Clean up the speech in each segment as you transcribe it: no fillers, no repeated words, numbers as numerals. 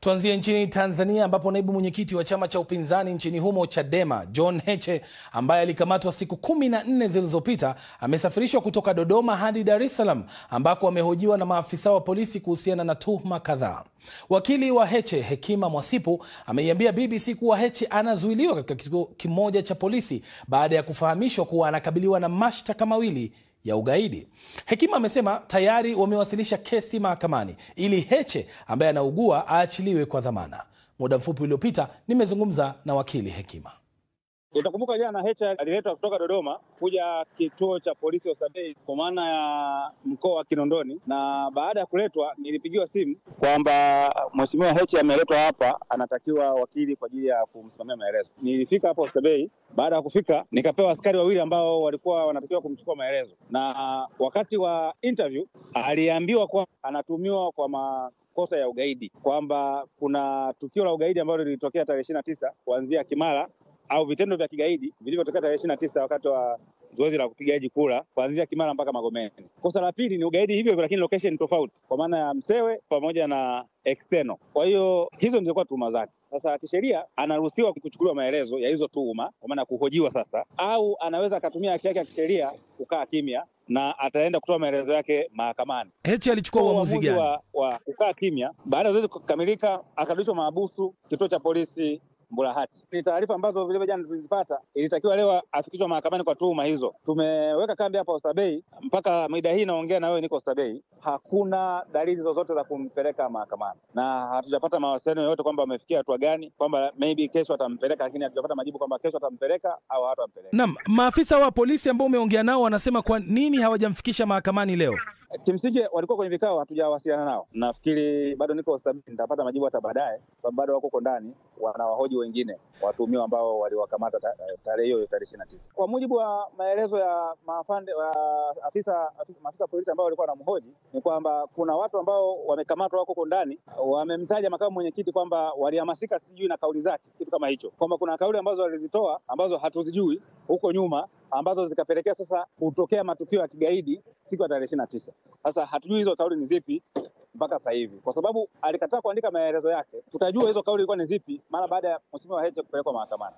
Tuanzie nchini Tanzania ambapo naibu mwenyekiti wa chama cha upinzani nchini humo Chadema, John Heche, ambaye alikamatwa siku 14 zilizopita, amesafirishwa kutoka Dodoma hadi Dar es Salaam ambako amehojiwa na maafisa wa polisi kuhusiana na tuhuma kadhaa. Wakili wa Heche, Hekima Mwasipu, ameiambia BBC kuwa Heche anazuiliwa katika kituo kimoja cha polisi baada ya kufahamishwa kuwa anakabiliwa na mashtaka mawili ya ugaidi. Hekima amesema tayari wamewasilisha kesi mahakamani ili Heche ambaye anaugua aachiliwe kwa dhamana. Muda mfupi uliopita nimezungumza na wakili Hekima. Utakumbuka jana Heche aliletwa kutoka Dodoma kuja kituo cha polisi Oysterbay kwa maana ya mkoa wa Kinondoni, na baada ya kuletwa nilipigiwa simu kwamba Mheshimiwa Heche ameletwa hapa, anatakiwa wakili kwa ajili ya kumsimamia maelezo. Nilifika hapo Oysterbay. Baada ya kufika nikapewa askari wawili ambao walikuwa wanatakiwa kumchukua maelezo, na wakati wa interview aliambiwa kwa anatumiwa kwa makosa ya ugaidi, kwamba kuna tukio la ugaidi ambalo lilitokea tarehe 29 kuanzia Kimara, au vitendo vya kigaidi vilivyotokea tarehe 29 wakati wa zoezi la kupigaji kura kuanzia Kimara mpaka Magomeni. Kosa la pili ni ugaidi hivyo, lakini location tofauti, kwa maana ya Msewe pamoja na external. Kwa hiyo hizo ndio tuhuma zake. Sasa kisheria anaruhusiwa kuchukuliwa maelezo ya hizo tuhuma, kwa maana kuhojiwa sasa, au anaweza akatumia haki yake ya kisheria kukaa kimya na ataenda kutoa maelezo yake mahakamani. Heche alichukua uamuzi gani wa kukaa kimya? Baada ya zoezi kukamilika, akarudishwa mahabusu kituo cha polisi Mbulahati. Ni taarifa ambazo vile jana tulizipata, ilitakiwa leo afikishwe mahakamani kwa tuhuma hizo. Tumeweka kambi hapa Oysterbay mpaka mida hii naongea na wewe, niko Oysterbay. Hakuna dalili zozote za kumpeleka mahakamani, na hatujapata mawasiliano yoyote kwamba wamefikia hatua gani, kwamba maybe kesho atampeleka, lakini hatujapata majibu kwamba kesho atampeleka au hatampeleka. Naam, maafisa wa polisi ambao umeongea nao wanasema kwa nini hawajamfikisha mahakamani leo? Kimsingi walikuwa kwenye vikao, hatujawasiliana nao. Nafikiri bado niko Oysterbay, nitapata majibu hata baadaye, sababu bado wako ndani wanawahoji wengine watuhumiwa ambao waliwakamata tarehe hiyo tarehe 29. Kwa mujibu wa maelezo ya maafande wa maafisa polisi ambao walikuwa wanamhoji, ni kwamba kuna watu ambao wamekamatwa wako huko ndani, wamemtaja makamu mwenyekiti kwamba walihamasika sijui na kauli zake, kitu kama hicho, kwamba kuna kauli ambazo walizitoa ambazo hatuzijui huko nyuma, ambazo zikapelekea sasa kutokea matukio ya kigaidi siku ya tarehe 29. Sasa hatujui hizo kauli ni zipi mpaka sasa hivi, kwa sababu alikataa kuandika maelezo yake. Tutajua hizo kauli ilikuwa ni zipi mara baada ya Mheshimiwa Heche kupelekwa mahakamani.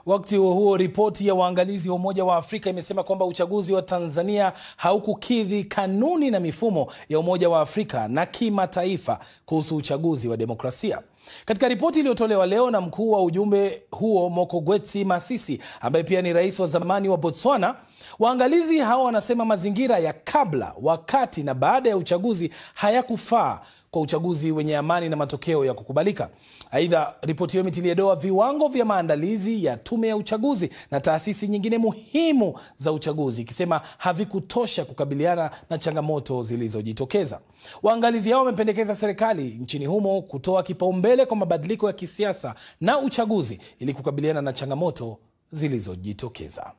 Wakati huo ripoti ya waangalizi wa Umoja wa Afrika imesema kwamba uchaguzi wa Tanzania haukukidhi kanuni na mifumo ya Umoja wa Afrika na kimataifa kuhusu uchaguzi wa demokrasia. Katika ripoti iliyotolewa leo na mkuu wa ujumbe huo Mokgweetsi Masisi, ambaye pia ni rais wa zamani wa Botswana, waangalizi hao wanasema mazingira ya kabla, wakati na baada ya uchaguzi hayakufaa kwa uchaguzi wenye amani na matokeo ya kukubalika. Aidha, ripoti hiyo imetilia doa viwango vya maandalizi ya tume ya uchaguzi na taasisi nyingine muhimu za uchaguzi, ikisema havikutosha kukabiliana na changamoto zilizojitokeza. Waangalizi hao wamependekeza serikali nchini humo kutoa kipaumbele kwa mabadiliko ya kisiasa na uchaguzi ili kukabiliana na changamoto zilizojitokeza.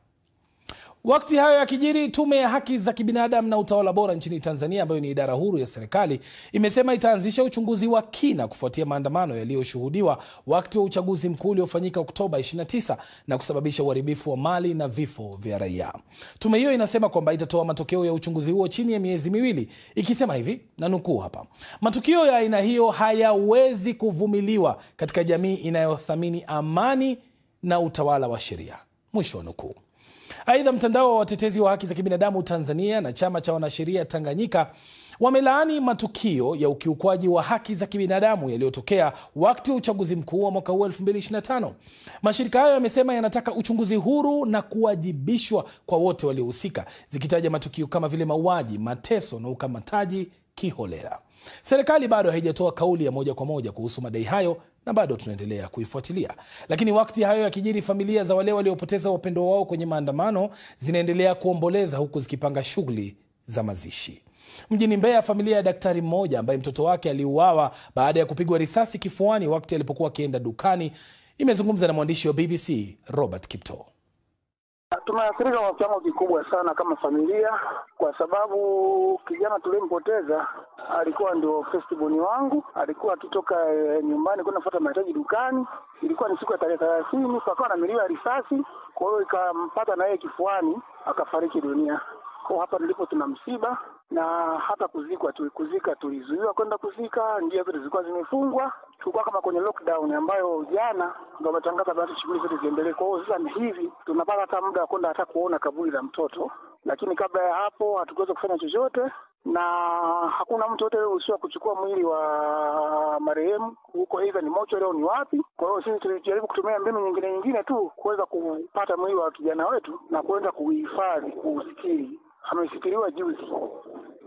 Wakati hayo yakijiri, tume ya haki za kibinadamu na utawala bora nchini Tanzania, ambayo ni idara huru ya serikali, imesema itaanzisha uchunguzi wa kina kufuatia maandamano yaliyoshuhudiwa wakati wa uchaguzi mkuu uliofanyika Oktoba 29 na kusababisha uharibifu wa mali na vifo vya raia. Tume hiyo inasema kwamba itatoa matokeo ya uchunguzi huo chini ya miezi miwili, ikisema hivi, na nukuu hapa: matukio ya aina hiyo hayawezi kuvumiliwa katika jamii inayothamini amani na utawala wa sheria, mwisho wa nukuu. Aidha, mtandao wa watetezi wa haki za kibinadamu Tanzania na chama cha wanasheria Tanganyika wamelaani matukio ya ukiukwaji wa haki za kibinadamu yaliyotokea wakati wa uchaguzi mkuu wa mwaka 2025. Mashirika hayo yamesema yanataka uchunguzi huru na kuwajibishwa kwa wote waliohusika, zikitaja matukio kama vile mauaji, mateso na ukamataji kiholela. Serikali bado haijatoa kauli ya moja kwa moja kuhusu madai hayo na bado tunaendelea kuifuatilia. Lakini wakati hayo yakijiri, familia za wale waliopoteza wapendwa wao kwenye maandamano zinaendelea kuomboleza huku zikipanga shughuli za mazishi. Mjini Mbeya, familia ya daktari mmoja ambaye mtoto wake aliuawa baada ya kupigwa risasi kifuani wakati alipokuwa akienda dukani imezungumza na mwandishi wa BBC Robert Kipto. Tumeathirika kwa kiwango kikubwa sana kama familia, kwa sababu kijana tuliyempoteza alikuwa ndio firstborn wangu. Alikuwa akitoka nyumbani kwenda kufuata mahitaji dukani. Ilikuwa ni siku ya tarehe 30, pakawa na milio ya risasi, kwa hiyo ikampata na yeye kifuani, akafariki dunia. Kwa hapa nilipo tuna msiba, na hata kuzika tulizuiwa kwenda kuzika, njia zote zilikuwa zimefungwa. Tulikuwa kama kwenye lockdown ambayo jana ndio wametangaza basi shughuli zote ziendelee. Kwa hiyo sasa hivi tunapata hata muda wa kwenda hata kuona kaburi la mtoto, lakini kabla ya hapo hatukuweza kufanya chochote, na hakuna mtu yote usiwa kuchukua mwili wa marehemu huko, aidha ni mocho leo ni wapi. Kwa hiyo sisi tulijaribu kutumia mbinu nyingine tu kuweza kupata mwili wa kijana wetu na kwenda kuhifadhi, kusikiri. Amesitiriwa juzi.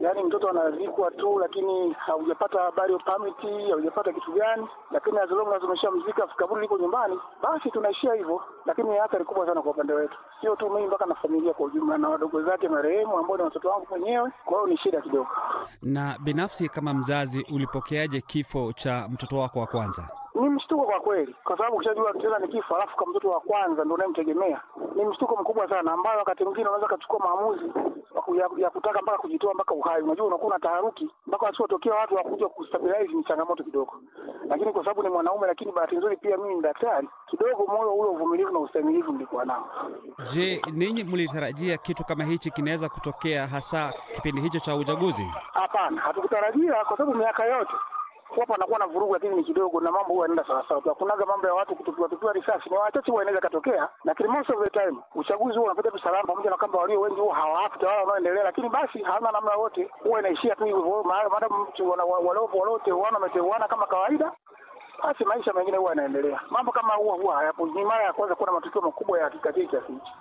Yaani mtoto anazikwa tu, lakini haujapata habari permit, haujapata kitu gani, lakini as long as umeshamzika, kaburi liko nyumbani, basi tunaishia hivyo. Lakini ni hatari kubwa sana kwa upande wetu, sio tu mimi, mpaka na familia kwa ujumla na wadogo zake marehemu ambao ni watoto wangu mwenyewe. Kwa hiyo ni shida kidogo. Na binafsi kama mzazi, ulipokeaje kifo cha mtoto wako wa kwanza? Ni mshtuko kwa kweli, kwa sababu ukishajua tena ni kifo alafu kama mtoto wa kwanza ndio unayemtegemea, ni mshtuko mkubwa sana, ambao wakati mwingine unaweza kuchukua maamuzi ya kutaka mpaka kujitoa mpaka uhai. Unajua unakuwa na taharuki mpaka wasipotokea watu wakuja kustabilize, ni changamoto kidogo. Lakini kwa sababu ni mwanaume, lakini bahati nzuri pia mimi ni daktari, kidogo moyo ule uvumilivu na ustahimilivu nilikuwa nao. Je, ninyi mlitarajia kitu kama hichi kinaweza kutokea hasa kipindi hicho cha uchaguzi? Hapana, hatukutarajia, kwa sababu miaka yote hapo anakuwa na vurugu, lakini ni kidogo na mambo huwa yanaenda sawa sawa. Hakunaga mambo ya watu kutupiwa risasi, ni wachache huwa inaweza katokea, lakini most of the time uchaguzi huo unapita tu salama, pamoja na kwamba walio wengi huwa hawaafu wala wanaoendelea, lakini basi hana namna yote, huwa inaishia tu hivyo. Maadamu walote wameteuana kama kawaida, basi maisha mengine huwa yanaendelea. Mambo kama huwa hayapo. Ni mara ya kwanza kuna matukio makubwa ya kikatili kiasi hicho.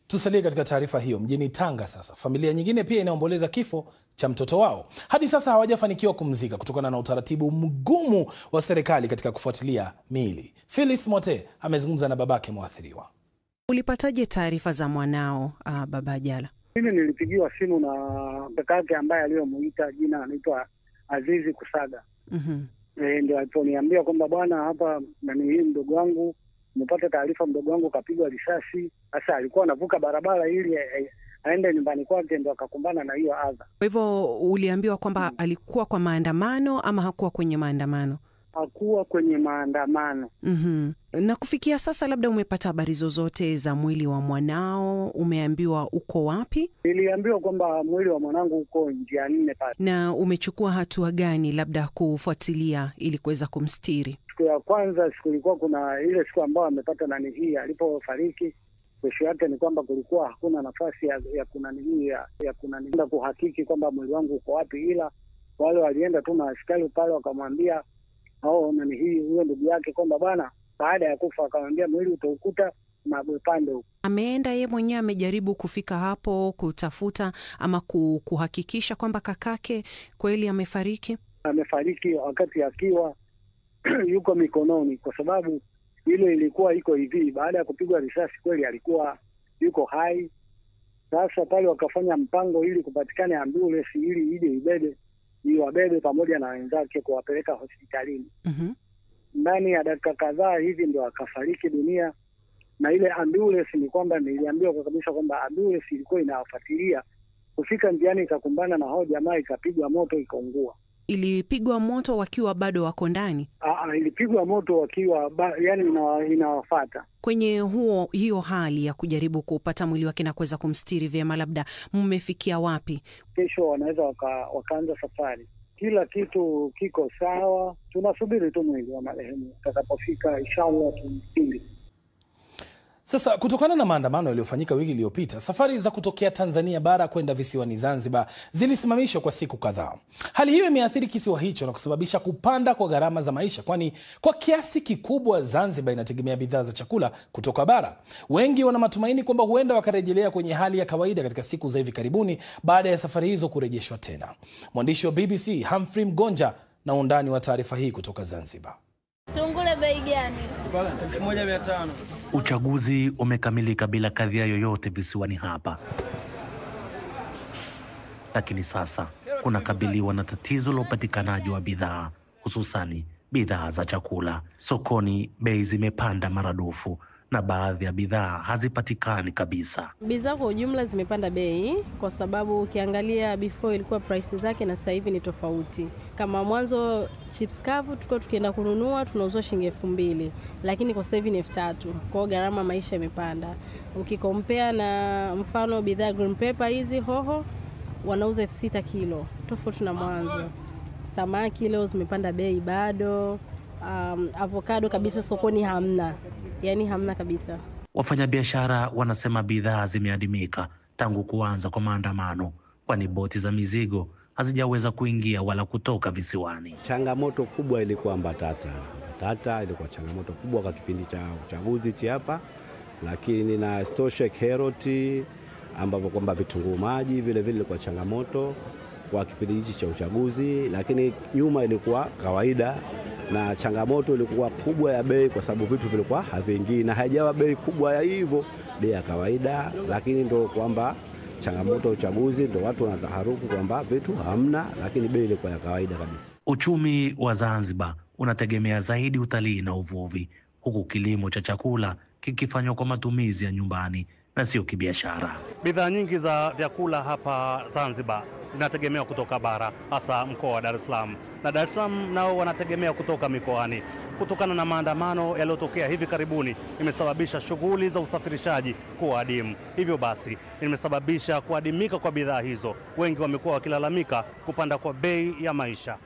Tusalie katika taarifa hiyo. Mjini Tanga sasa, familia nyingine pia inaomboleza kifo cha mtoto wao. Hadi sasa hawajafanikiwa kumzika kutokana na utaratibu mgumu wa serikali katika kufuatilia miili. Phyllis Mote amezungumza na babake mwathiriwa. Ulipataje taarifa za mwanao baba Ajala? Mimi nilipigiwa simu na kakake ambaye aliyomuita jina anaitwa Azizi Kusaga. Ndio aliponiambia kwamba bwana, hapa hii mdogo wangu, nimepata taarifa mdogo wangu kapigwa risasi. Sasa alikuwa anavuka barabara ili aende nyumbani kwake, ndio akakumbana na hiyo adha. Kwa hivyo uliambiwa kwamba alikuwa kwa maandamano ama hakuwa kwenye maandamano? Hakuwa kwenye maandamano. Na kufikia sasa labda umepata habari zozote za mwili wa mwanao? Umeambiwa uko wapi? Niliambiwa kwamba mwili wa mwanangu uko njia 4 pale. Na umechukua hatua gani labda kufuatilia ili kuweza kumstiri? Siku ya kwanza kulikuwa kuna ile siku ambayo amepata hii alipofariki, kesho yake ni kwamba kulikuwa hakuna nafasi ya kuhakiki kwamba mwili wangu uko wapi, ila wale walienda tu na askari pale wakamwambia huyo ndugu yake kwamba bwana, baada ya kufa akamwambia mwili utaukuta na upande huko. Ameenda yeye mwenyewe, amejaribu kufika hapo kutafuta ama kuhakikisha kwamba kakake kweli amefariki? Amefariki wakati akiwa yuko mikononi, kwa sababu ile ilikuwa iko hivi, baada ya kupigwa risasi kweli alikuwa yuko hai. Sasa pale wakafanya mpango ili kupatikane ambulance ili ije iwabebe pamoja na wenzake kuwapeleka hospitalini. Ndani ya dakika kadhaa hivi ndio akafariki dunia. Na ile ambulance ni kwamba niliambiwa kwa kabisa kwamba ambulance ilikuwa inawafuatilia, kufika njiani ikakumbana na hao jamaa, ikapigwa moto ikaungua. Ilipigwa moto wakiwa bado wako ndani? Ilipigwa moto wakiwa inawafuata. Kwenye hiyo hali ya kujaribu kupata mwili wake na kuweza kumstiri vyema, labda mmefikia wapi? Kesho wanaweza wakaanza safari. Kila kitu kiko sawa, tunasubiri tu mwili wa marehemu utakapofika, inshallah tumstiri. Sasa kutokana na maandamano yaliyofanyika wiki iliyopita, safari za kutokea Tanzania bara kwenda visiwani Zanzibar zilisimamishwa kwa siku kadhaa. Hali hiyo imeathiri kisiwa hicho na kusababisha kupanda kwa gharama za maisha, kwani kwa kiasi kikubwa Zanzibar inategemea bidhaa za chakula kutoka bara. Wengi wana matumaini kwamba huenda wakarejelea kwenye hali ya kawaida katika siku za hivi karibuni baada ya safari hizo kurejeshwa tena. Mwandishi wa BBC Humphrey Mgonja na undani wa taarifa hii kutoka Zanzibar. Tungule bei gani? 1500. Uchaguzi umekamilika bila kadhia yoyote visiwani hapa. Lakini sasa kunakabiliwa na tatizo la upatikanaji wa bidhaa, hususani bidhaa za chakula. Sokoni bei zimepanda maradufu na baadhi ya bidhaa hazipatikani kabisa. Bidhaa kwa ujumla zimepanda bei kwa sababu ukiangalia before ilikuwa price zake na sasa hivi ni tofauti. Kama mwanzo chips kavu tulikuwa tukienda kununua tunauzwa shilingi 2000, lakini kwa sasa hivi ni 3000. Kwa hiyo gharama maisha imepanda. Ukikompea na mfano bidhaa green pepper hizi hoho wanauza 6,000 kilo, tofauti na mwanzo. Samaki leo zimepanda bei bado. Avocado kabisa sokoni hamna, yani hamna kabisa. Wafanyabiashara wanasema bidhaa zimeadimika tangu kuanza kwa maandamano, kwani boti za mizigo hazijaweza kuingia wala kutoka visiwani. Changamoto kubwa ilikuwa mbatata. Mbatata ilikuwa changamoto kubwa kwa kipindi cha uchaguzi hapa, lakini na stoshe karoti ambapo kwamba vitunguu maji vile vile ilikuwa changamoto kwa kipindi hichi cha uchaguzi, lakini nyuma ilikuwa kawaida, na changamoto ilikuwa kubwa ya bei kwa sababu vitu vilikuwa haviingii, na haijawa bei kubwa ya hivyo, bei ya kawaida, lakini ndio kwamba changamoto uchaguzi ndio watu wanataharuku kwamba vitu hamna, lakini bei ilikuwa ya kawaida kabisa. Uchumi wa Zanzibar unategemea zaidi utalii na uvuvi, huku kilimo cha chakula kikifanywa kwa matumizi ya nyumbani na sio kibiashara. Bidhaa nyingi za vyakula hapa Zanzibar zinategemea kutoka bara, hasa mkoa wa Dar es Salaam, na Dar es Salaam nao wanategemea kutoka mikoani. Kutokana na maandamano yaliyotokea hivi karibuni, imesababisha shughuli za usafirishaji kuwa adimu. Hivyo basi imesababisha kuadimika kwa bidhaa hizo. Wengi wamekuwa wakilalamika kupanda kwa bei ya maisha.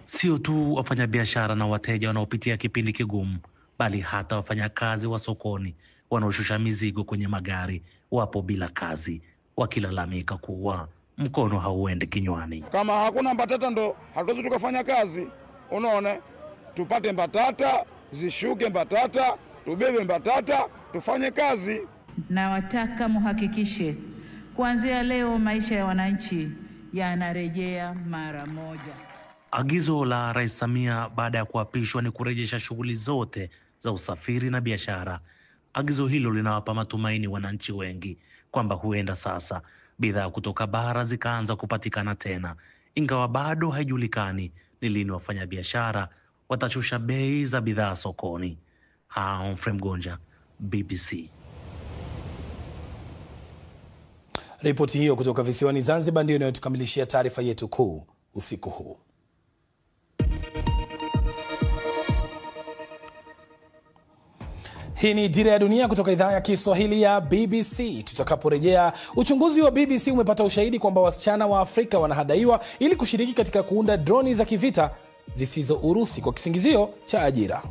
Sio tu wafanyabiashara na wateja wanaopitia kipindi kigumu, bali hata wafanyakazi wa sokoni wanaoshusha mizigo kwenye magari wapo bila kazi, wakilalamika kuwa mkono hauendi kinywani. Kama hakuna mbatata ndo hatuwezi tukafanya kazi. Unaona, tupate mbatata, zishuke mbatata, tubebe mbatata, tufanye kazi. Na wataka muhakikishe kuanzia leo maisha ya wananchi yanarejea mara moja. Agizo la Rais Samia baada ya kuapishwa ni kurejesha shughuli zote za usafiri na biashara. Agizo hilo linawapa matumaini wananchi wengi kwamba huenda sasa bidhaa kutoka bara zikaanza kupatikana tena, ingawa bado haijulikani ni lini wafanyabiashara watashusha bei za bidhaa sokoni. Humphrey Mgonja, BBC. Ripoti hiyo kutoka visiwani Zanzibar ndio inayotukamilishia taarifa yetu kuu usiku huu. Hii ni Dira ya Dunia kutoka idhaa ya Kiswahili ya BBC. Tutakaporejea, uchunguzi wa BBC umepata ushahidi kwamba wasichana wa Afrika wanahadaiwa ili kushiriki katika kuunda droni za kivita zisizo Urusi kwa kisingizio cha ajira.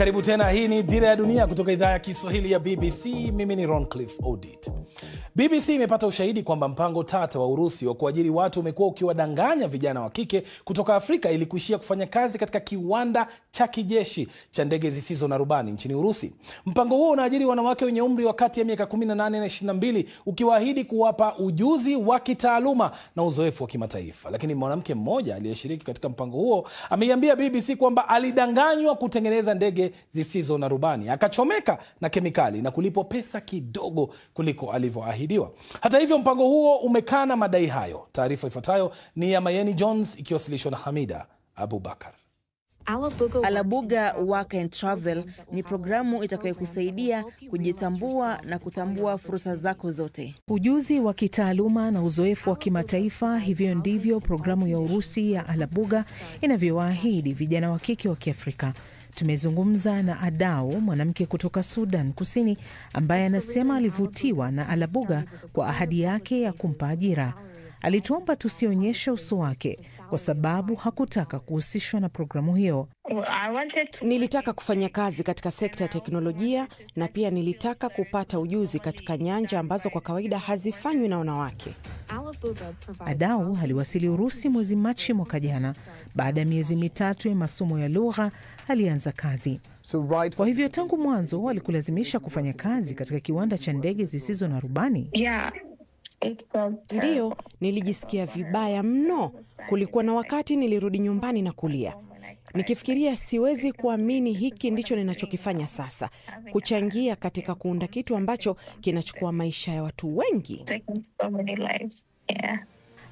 Karibu tena, hii ni Dira ya Dunia kutoka idhaa ya Kiswahili ya BBC. Mimi ni Roncliffe Odit. BBC imepata ushahidi kwamba mpango tata wa Urusi wa kuajiri watu umekuwa ukiwadanganya vijana wa kike kutoka Afrika ili kuishia kufanya kazi katika kiwanda cha kijeshi cha ndege zisizo na rubani nchini Urusi. Mpango huo unaajiri wanawake wenye umri wa kati ya miaka 18 na 22, ukiwaahidi kuwapa ujuzi wa kitaaluma na uzoefu wa kimataifa. Lakini mwanamke mmoja aliyeshiriki katika mpango huo ameiambia BBC kwamba alidanganywa kutengeneza ndege zisizo na rubani, akachomeka na kemikali na kulipwa pesa kidogo kuliko alivyoahidiwa. Hata hivyo, mpango huo umekana madai hayo. Taarifa ifuatayo ni ya Mayeni Jones ikiwasilishwa na Hamida Abubakar. Alabuga Work and Travel ni programu itakayokusaidia kujitambua na kutambua fursa zako zote. Ujuzi wa kitaaluma na uzoefu wa kimataifa, hivyo ndivyo programu ya Urusi ya Alabuga inavyowaahidi vijana wa kike wa Kiafrika. Tumezungumza na Adau, mwanamke kutoka Sudan Kusini, ambaye anasema alivutiwa na Alabuga kwa ahadi yake ya kumpa ajira. Alituomba tusionyeshe uso wake kwa sababu hakutaka kuhusishwa na programu hiyo. Nilitaka kufanya kazi katika sekta ya teknolojia na pia nilitaka kupata ujuzi katika nyanja ambazo kwa kawaida hazifanywi na wanawake. Adau aliwasili Urusi mwezi Machi mwaka jana. Baada ya miezi mitatu ya masomo ya lugha, alianza kazi. Kwa hivyo tangu mwanzo walikulazimisha kufanya kazi katika kiwanda cha ndege zisizo na rubani? Ndiyo, nilijisikia vibaya mno. Kulikuwa na wakati nilirudi nyumbani na kulia, nikifikiria siwezi kuamini hiki ndicho ninachokifanya sasa, kuchangia katika kuunda kitu ambacho kinachukua maisha ya watu wengi.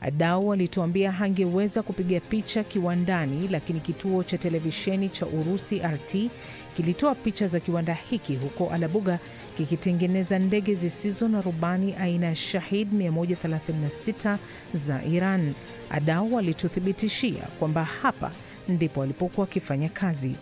Adau alituambia hangeweza kupiga picha kiwandani, lakini kituo cha televisheni cha Urusi RT kilitoa picha za kiwanda hiki huko Alabuga kikitengeneza ndege zisizo na rubani aina ya Shahid 136 za Iran. Adau alituthibitishia kwamba hapa ndipo alipokuwa akifanya kazi.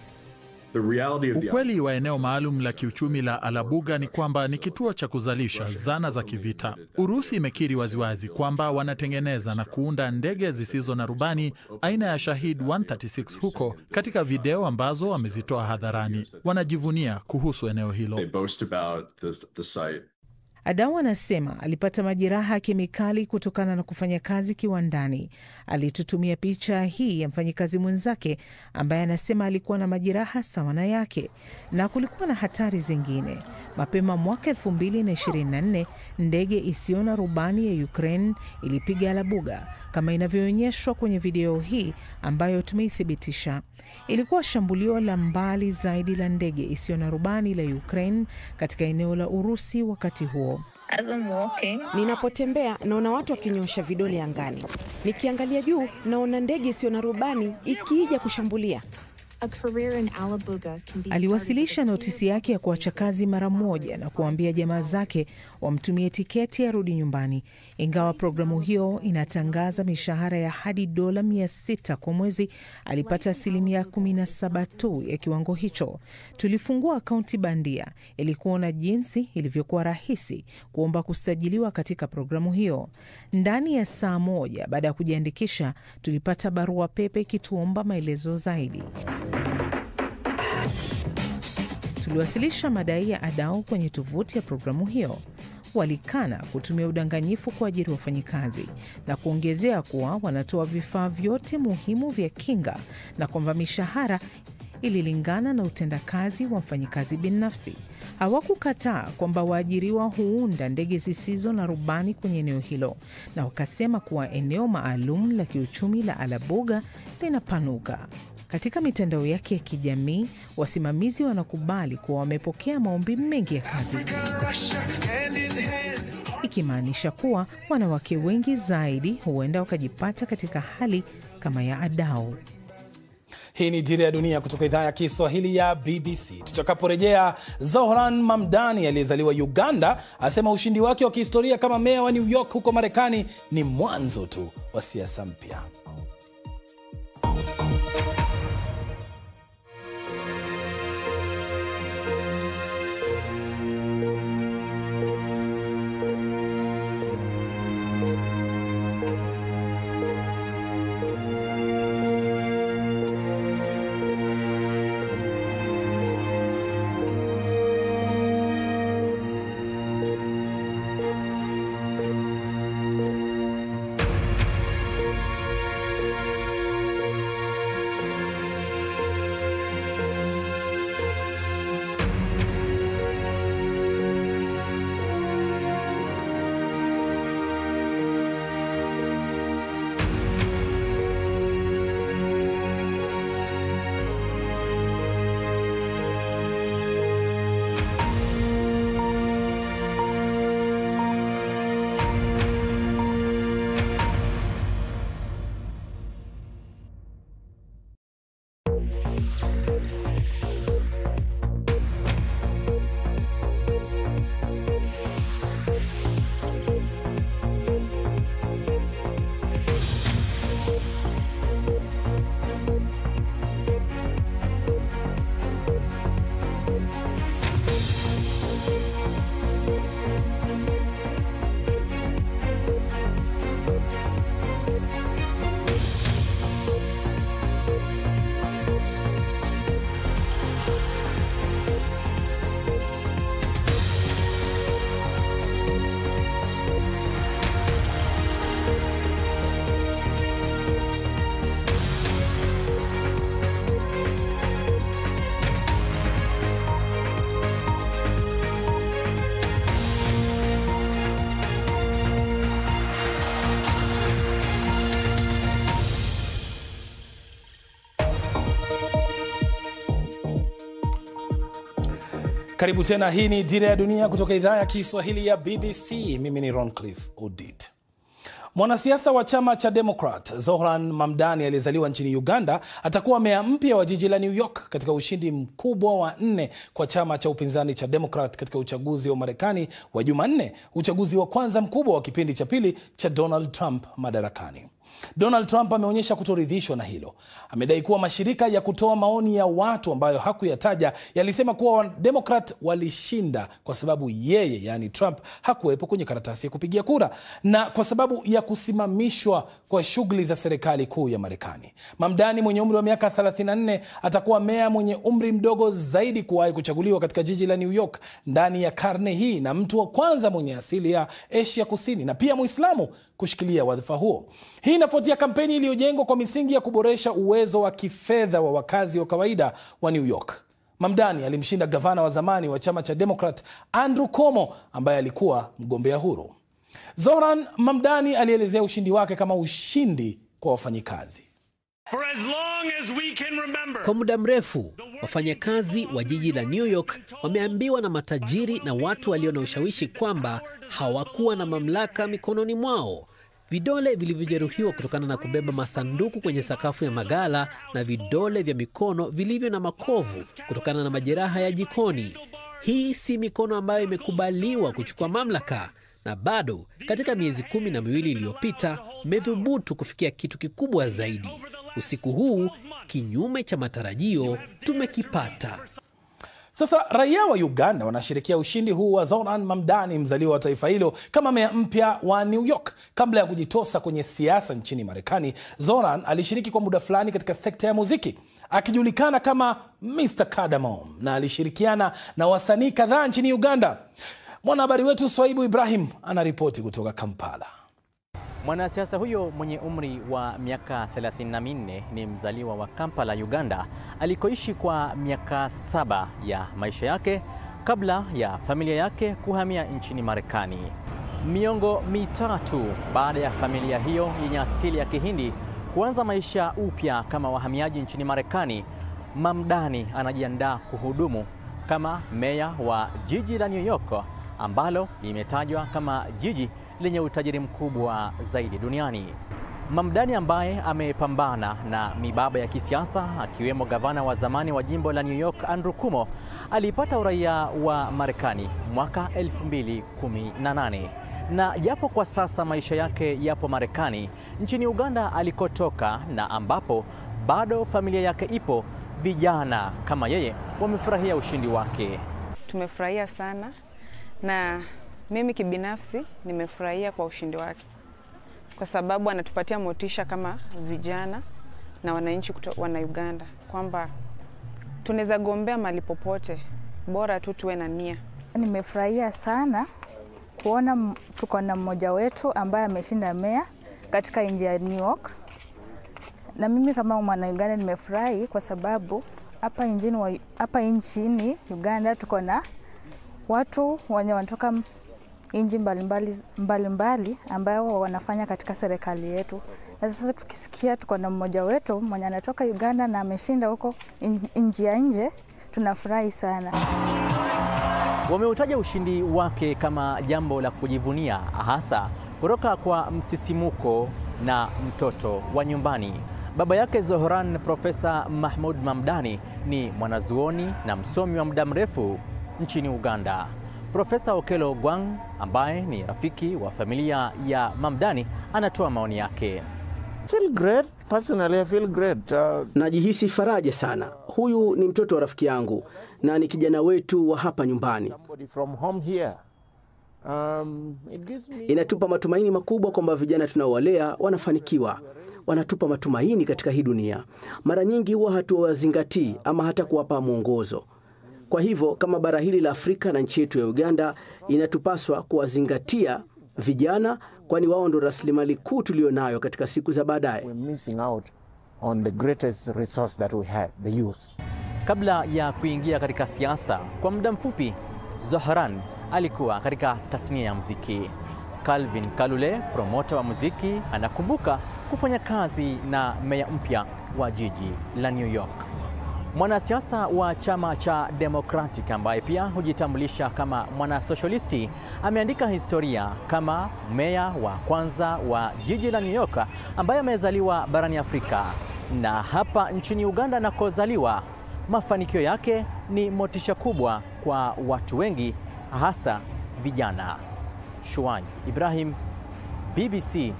Ukweli wa eneo maalum la kiuchumi la Alabuga ni kwamba ni kituo cha kuzalisha zana za kivita. Urusi imekiri waziwazi kwamba wanatengeneza na kuunda ndege zisizo na rubani aina ya Shahid 136 huko, katika video ambazo wamezitoa hadharani. Wanajivunia kuhusu eneo hilo. Adau anasema alipata majeraha ya kemikali kutokana na kufanya kazi kiwandani. Alitutumia picha hii ya mfanyikazi mwenzake ambaye anasema alikuwa na majeraha sawa na yake, na kulikuwa na hatari zingine. Mapema mwaka 2024 ndege isiyo na rubani ya Ukraine ilipiga Alabuga kama inavyoonyeshwa kwenye video hii ambayo tumeithibitisha. Ilikuwa shambulio la mbali zaidi la ndege isiyo na rubani la Ukraine katika eneo la Urusi wakati huo. Ninapotembea naona watu wakinyosha vidole angani. Nikiangalia juu naona ndege isiyo na rubani ikija kushambulia. Aliwasilisha notisi yake ya kuacha kazi mara moja na kuambia jamaa zake wamtumie tiketi ya rudi nyumbani. Ingawa programu hiyo inatangaza mishahara ya hadi $600 kwa mwezi, alipata 17% tu ya kiwango hicho. Tulifungua akaunti bandia ili kuona jinsi ilivyokuwa rahisi kuomba kusajiliwa katika programu hiyo. Ndani ya saa moja baada ya kujiandikisha, tulipata barua pepe ikituomba maelezo zaidi. Tuliwasilisha madai ya Adau kwenye tovuti ya programu hiyo. Walikana kutumia udanganyifu kwa ajili ya wafanyikazi na kuongezea kuwa wanatoa vifaa vyote muhimu vya kinga na kwamba mishahara ililingana na utendakazi wa mfanyikazi binafsi. Hawakukataa kwamba waajiriwa huunda ndege zisizo na rubani kwenye eneo hilo, na wakasema kuwa eneo maalum la kiuchumi la Alabuga linapanuka. Katika mitandao yake ya kijamii, wasimamizi wanakubali kuwa wamepokea maombi mengi ya kazi, ikimaanisha kuwa wanawake wengi zaidi huenda wakajipata katika hali kama ya Adau. Hii ni Dira ya Dunia kutoka idhaa ya Kiswahili ya BBC. Tutakaporejea, Zohran Mamdani aliyezaliwa Uganda asema ushindi wake wa kihistoria kama meya wa New York huko Marekani ni mwanzo tu wa siasa mpya. Karibu tena, hii ni Dira ya Dunia kutoka idhaa ya Kiswahili ya BBC. Mimi ni Roncliffe Odit. Mwanasiasa wa chama cha Democrat Zohran Mamdani aliyezaliwa nchini Uganda atakuwa meya mpya wa jiji la New York katika ushindi mkubwa wa 4 kwa chama cha upinzani cha Democrat katika uchaguzi wa Marekani wa Jumanne, uchaguzi wa kwanza mkubwa wa kipindi cha pili cha Donald Trump madarakani. Donald Trump ameonyesha kutoridhishwa na hilo. Amedai kuwa mashirika ya kutoa maoni ya watu ambayo hakuyataja yalisema kuwa Democrat walishinda kwa sababu yeye, yani Trump, hakuwepo kwenye karatasi ya kupigia kura na kwa sababu ya kusimamishwa kwa shughuli za serikali kuu ya Marekani. Mamdani mwenye umri wa miaka 34 atakuwa meya mwenye umri mdogo zaidi kuwahi kuchaguliwa katika jiji la New York ndani ya karne hii na mtu wa kwanza mwenye asili ya Asia Kusini na pia Muislamu kushikilia wadhifa huo. Hii inafuatia kampeni iliyojengwa kwa misingi ya kuboresha uwezo wa kifedha wa wakazi wa kawaida wa New York. Mamdani alimshinda gavana wa zamani wa chama cha Democrat Andrew Cuomo ambaye alikuwa mgombea huru. Zohran Mamdani alielezea ushindi wake kama ushindi kwa wafanyikazi. Kwa muda mrefu, wafanyakazi wa jiji la New York wameambiwa na matajiri na watu walio na ushawishi kwamba hawakuwa na mamlaka mikononi mwao. Vidole vilivyojeruhiwa kutokana na kubeba masanduku kwenye sakafu ya magala na vidole vya mikono vilivyo na makovu kutokana na majeraha ya jikoni. Hii si mikono ambayo imekubaliwa kuchukua mamlaka. Na bado, katika miezi 12 iliyopita, methubutu kufikia kitu kikubwa zaidi. Usiku huu, kinyume cha matarajio, tumekipata. Sasa raia wa Uganda wanasherehekea ushindi huu wa Zohran Mamdani, mzaliwa wa taifa hilo, kama meya mpya wa New York. Kabla ya kujitosa kwenye siasa nchini Marekani, Zohran alishiriki kwa muda fulani katika sekta ya muziki, akijulikana kama Mr. Cardamom, na alishirikiana na wasanii kadhaa nchini Uganda. Mwanahabari wetu Swaibu Ibrahim anaripoti kutoka Kampala. Mwanasiasa huyo mwenye umri wa miaka 34 ni mzaliwa wa Kampala, Uganda, alikoishi kwa miaka 7 ya maisha yake kabla ya familia yake kuhamia nchini Marekani. Miongo mitatu baada ya familia hiyo yenye asili ya Kihindi kuanza maisha upya kama wahamiaji nchini Marekani, Mamdani anajiandaa kuhudumu kama meya wa jiji la New York ambalo limetajwa kama jiji lenye utajiri mkubwa zaidi duniani. Mamdani ambaye amepambana na mibaba ya kisiasa akiwemo gavana wa zamani wa jimbo la New York Andrew Cuomo alipata uraia wa Marekani mwaka 2018. Na japo kwa sasa maisha yake yapo Marekani, nchini Uganda alikotoka na ambapo bado familia yake ipo, vijana kama yeye wamefurahia ushindi wake. Tumefurahia sana na mimi kibinafsi nimefurahia kwa ushindi wake kwa sababu anatupatia motisha kama vijana na wananchi wana Uganda kwamba tunaweza gombea mahali popote, bora tu tuwe na nia. Nimefurahia sana kuona tuko na mmoja wetu ambaye ameshinda meya katika nchi ya New York. Na mimi kama mwana Uganda nimefurahi kwa sababu hapa nchini Uganda tuko na watu wenye wanatoka nchi mbalimbali ambao wanafanya katika serikali yetu. Na sasa tukisikia tuko na mmoja wetu mwenye anatoka Uganda na ameshinda huko nchi ya nje, tunafurahi sana. Wameutaja ushindi wake kama jambo la kujivunia, hasa kutoka kwa msisimuko na mtoto wa nyumbani. Baba yake Zohran, Profesa Mahmoud Mamdani, ni mwanazuoni na msomi wa muda mrefu nchini Uganda. Profesa Okello Ogwang, ambaye ni rafiki wa familia ya Mamdani, anatoa maoni yake. Feel great. Personally, I feel great. Najihisi faraja sana. Huyu ni mtoto wa rafiki yangu na ni kijana wetu wa hapa nyumbani. Inatupa matumaini makubwa kwamba vijana tunaowalea wanafanikiwa. Wanatupa matumaini katika hii dunia. Mara nyingi huwa hatuwazingatii ama hata kuwapa mwongozo. Kwa hivyo kama bara hili la Afrika na nchi yetu ya Uganda inatupaswa kuwazingatia vijana, kwani wao ndio rasilimali kuu tulionayo katika siku za baadaye. Kabla ya kuingia katika siasa, kwa muda mfupi Zohran alikuwa katika tasnia ya muziki. Calvin Kalule, promota wa muziki, anakumbuka kufanya kazi na meya mpya wa jiji la New York. Mwanasiasa wa chama cha Democratic ambaye pia hujitambulisha kama mwanasosialisti ameandika historia kama meya wa kwanza wa jiji la New York ambaye amezaliwa barani Afrika na hapa nchini Uganda anakozaliwa. Mafanikio yake ni motisha kubwa kwa watu wengi, hasa vijana. Shuaib Ibrahim, BBC,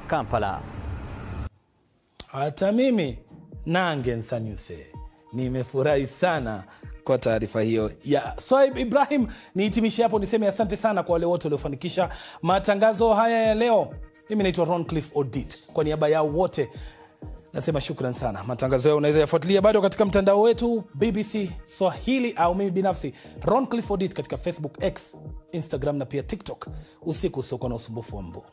Kampala. Hata mimi nange nsanyuse. Nimefurahi sana kwa taarifa hiyo ya Shuaib Ibrahim. Nihitimishe hapo niseme asante sana kwa wale wote waliofanikisha matangazo haya ya leo. Mimi naitwa Roncliffe Odit. Kwa niaba yao wote nasema shukran sana. Matangazo yao unaweza yafuatilia bado katika mtandao wetu BBC Swahili, au mimi binafsi Roncliffe Odit katika Facebook, X, Instagram na pia TikTok. Usiku usiokuwa na usumbufu wa mbu.